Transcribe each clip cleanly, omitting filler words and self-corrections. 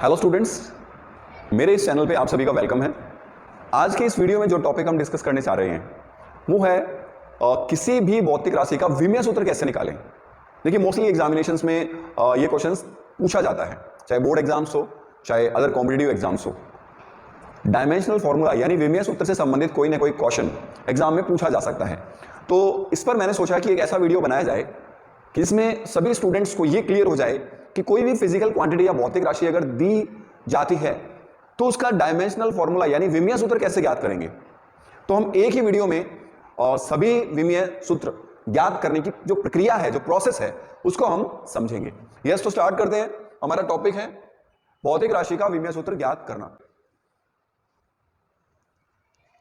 Hello students, मेरे इस channel पे आप सभी का वेलकम है। आज के इस वीडियो में जो टॉपिक हम डिस्कस करने जा रहे हैं वो है किसी भी भौतिक राशि का विमीय सूत्र कैसे निकालें। देखिए, मोस्टली एग्जामिनेशंस में ये क्वेश्चंस पूछा जाता है, चाहे बोर्ड एग्जाम्स हो चाहे अदर कॉम्पिटिटिव एग्जाम्स हो। डायमेंशनल फॉर्मूला यानी विमीय सूत्र से संबंधित कोई ना कोई क्वेश्चन एग्जाम में पूछा जा सकता है। तो इस पर मैंने सोचा कि एक ऐसा वीडियो बनाया जाए कि इसमें सभी स्टूडेंट्स को ये क्लियर हो जाए कि कोई भी फिजिकल क्वांटिटी या भौतिक राशि अगर दी जाती है तो उसका डायमेंशनल फॉर्मूला यानी विमीय सूत्र कैसे ज्ञात करेंगे। तो हम एक ही वीडियो में सभी विमीय सूत्र ज्ञात करने की जो प्रक्रिया है, जो प्रोसेस है, उसको हम समझेंगे। यस, तो स्टार्ट करते हैं। हमारा टॉपिक है भौतिक राशि का विमीय सूत्र ज्ञात करना।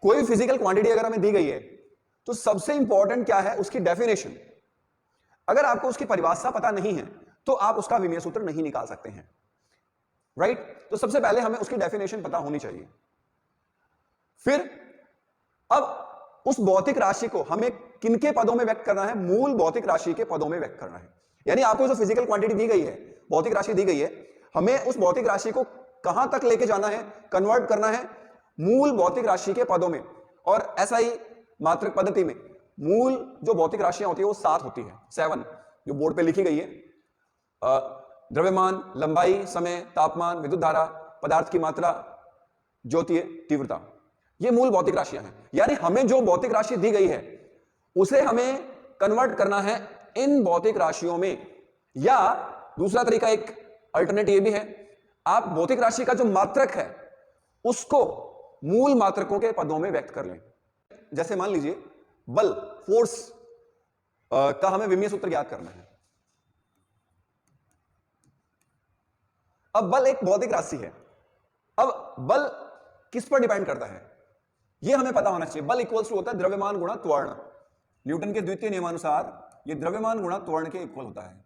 कोई फिजिकल क्वांटिटी अगर हमें दी गई है तो सबसे इंपॉर्टेंट क्या है, उसकी डेफिनेशन। अगर आपको उसकी परिभाषा पता नहीं है तो आप उसका विमीय सूत्र नहीं निकाल सकते हैं, राइट? तो सबसे पहले हमें उसकी डेफिनेशन पता होनी चाहिए। फिर अब उस भौतिक राशि को हमें किनके पदों में व्यक्त करना है? मूल भौतिक राशि के पदों में व्यक्त करना है। यानी आपको जो फिजिकल क्वांटिटी दी गई है, भौतिक राशि दी गई है, हमें उस भौतिक राशि को कहां तक लेके जाना है? कन्वर्ट करना है मूल भौतिक राशि के पदों में। और ऐसा ही मात्रक पद्धति में मूल जो भौतिक राशियां होती है वो 7 होती है, 7 जो बोर्ड पे लिखी गई है। द्रव्यमान, लंबाई, समय, तापमान, विद्युत धारा, पदार्थ की मात्रा, ज्योतीय तीव्रता, ये मूल भौतिक राशियां हैं। यानी हमें जो भौतिक राशि दी गई है उसे हमें कन्वर्ट करना है इन भौतिक राशियों में। या दूसरा तरीका, एक अल्टरनेट ये भी है, आप भौतिक राशि का जो मात्रक है उसको मूल मात्रकों के पदों में व्यक्त कर लें। जैसे मान लीजिए बल, फोर्स का हमें विमीय सूत्र ज्ञात करना है। अब बल एक भौतिक राशि है। अब बल किस पर डिपेंड करता है यह हमें पता होना चाहिए। बल इक्वल्स टू होता है द्रव्यमान गुणा त्वरण। न्यूटन के द्वितीय नियमानुसार यह द्रव्यमान गुणा त्वरण के इक्वल होता है।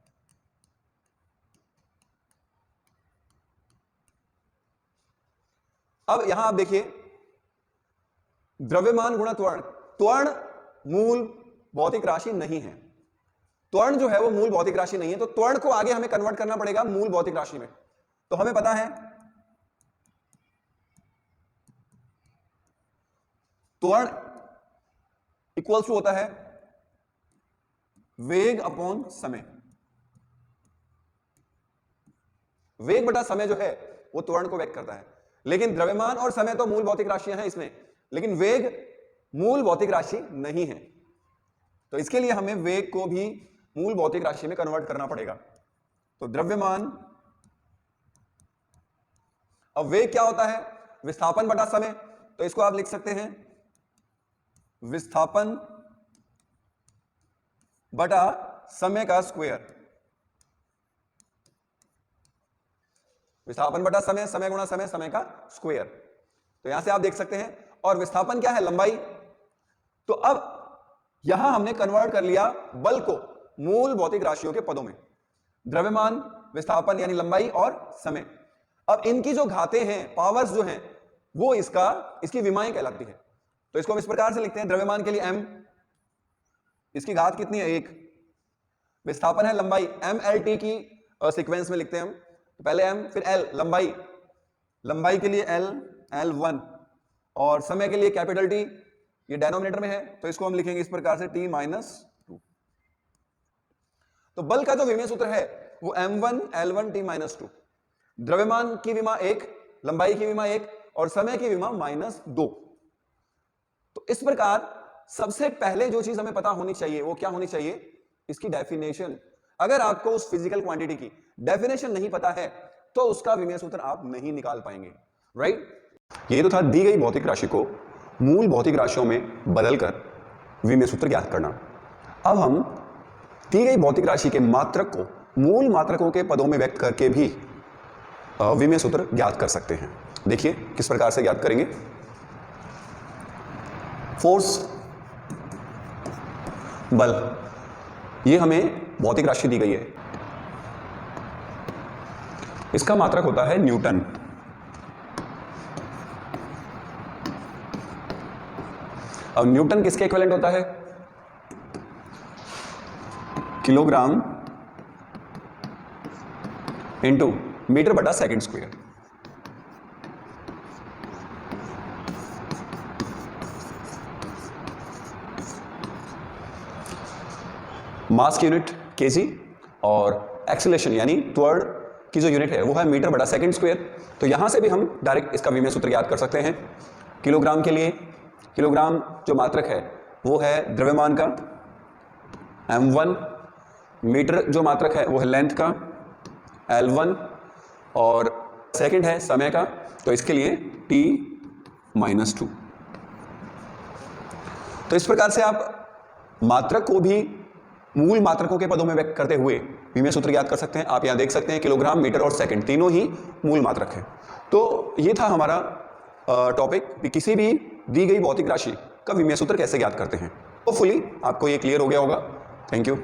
अब यहां आप देखिए, द्रव्यमान गुणा त्वरण, त्वरण मूल भौतिक राशि नहीं है। त्वरण जो है वो मूल भौतिक राशि नहीं है, तो त्वरण को आगे हमें कन्वर्ट करना पड़ेगा मूल भौतिक राशि में। तो हमें पता है त्वरण इक्वल्स टू होता है वेग अपॉन समय। वेग बटा समय जो है वो त्वरण को व्यक्त करता है। लेकिन द्रव्यमान और समय तो मूल भौतिक राशियां हैं इसमें, लेकिन वेग मूल भौतिक राशि नहीं है। तो इसके लिए हमें वेग को भी मूल भौतिक राशि में कन्वर्ट करना पड़ेगा। तो द्रव्यमान, अब वेग क्या होता है? विस्थापन बटा समय। तो इसको आप लिख सकते हैं विस्थापन बटा समय का स्क्वायर। विस्थापन बटा समय, समय गुणा समय, समय का स्क्वायर। तो यहां से आप देख सकते हैं। और विस्थापन क्या है? लंबाई। तो अब यहां हमने कन्वर्ट कर लिया बल को मूल भौतिक राशियों के पदों में। द्रव्यमान, विस्थापन यानी लंबाई और समय। अब इनकी जो घातें हैं, पावर्स जो हैं, वो इसकी विमाएं कहलाती है। तो इसको हम इस प्रकार से लिखते हैं, द्रव्यमान के लिए m, इसकी घात कितनी है? 1। विस्थापन है लंबाई, mlt की सीक्वेंस में लिखते हैं हम। तो पहले m फिर l, लंबाई, लंबाई के लिए l, l1, और समय के लिए कैपिटल T, ये डिनोमिनेटर में है तो इसको हम लिखेंगे इस प्रकार से T-2। तो बल का जो विमीय सूत्र है वो m1 l1 T-2। द्रव्यमान की विमा 1, लंबाई की विमा 1 और समय की विमा -2। तो इस प्रकार सबसे पहले जो चीज हमें पता होनी चाहिए वो क्या होनी चाहिए? इसकी डेफिनेशन। अगर आपको उस फिजिकल क्वांटिटी की डेफिनेशन नहीं पता है तो उसका विमीय सूत्र आप नहीं निकाल पाएंगे, राइट? ये तो था दी गई भौतिक राशि को मूल भौतिक राशियों में बदलकर विमीय सूत्र ज्ञात करना। अब हम दी गई भौतिक राशि के मात्रक को मूल मात्रकों के पदों में व्यक्त करके भी विमीय सूत्र ज्ञात कर सकते हैं। देखिए किस प्रकार से ज्ञात करेंगे। फोर्स, बल, ये हमें भौतिक राशि दी गई है। इसका मात्रक होता है न्यूटन। अब न्यूटन किसके इक्विवेलेंट होता है? किलोग्राम इंटू मीटर बटा सेकंड स्क्वायर। मास की यूनिट केजी और एक्सीलरेशन यानी त्वरण की जो यूनिट है वो है मीटर बटा सेकंड स्क्वायर। तो यहाँ से भी हम डायरेक्ट इसका विमेय सूत्र याद कर सकते हैं। किलोग्राम के लिए किलोग्राम जो मात्रक है वो है द्रव्यमान का m1, मीटर जो मात्रक है वो है लेंथ का L1 और सेकंड है समय का, तो इसके लिए T-2। तो इस प्रकार से आप मात्रक को भी मूल मात्रकों के पदों में व्यक्त करते हुए विमेय सूत्र याद कर सकते हैं। आप यहां देख सकते हैं किलोग्राम, मीटर और सेकंड तीनों ही मूल मात्रक हैं। तो ये था हमारा टॉपिक कि किसी भी दी गई भौतिक राशि का विमेय सूत्र कैसे ज्ञात करते हैं। होपफुली आपको ये क्लियर हो गया होगा। Thank you.